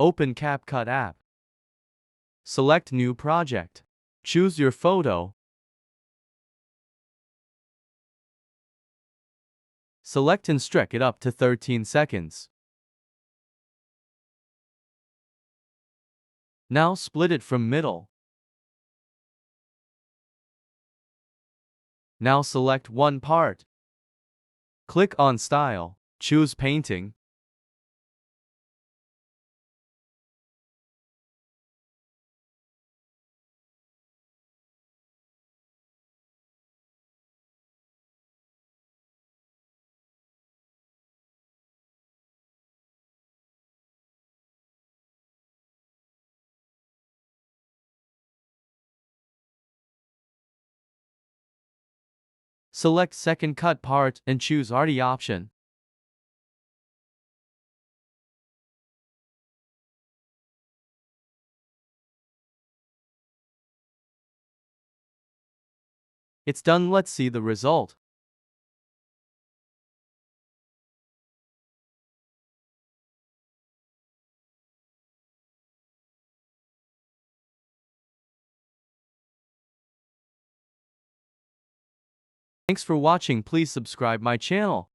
Open Capcut app. Select New Project. Choose your photo. Select and stretch it up to 13 seconds. Now split it from middle. Now select one part. Click on Style. Choose Painting. Select Second Cut Part and choose Arty option. It's done. Let's see the result. Thanks for watching. Please subscribe my channel.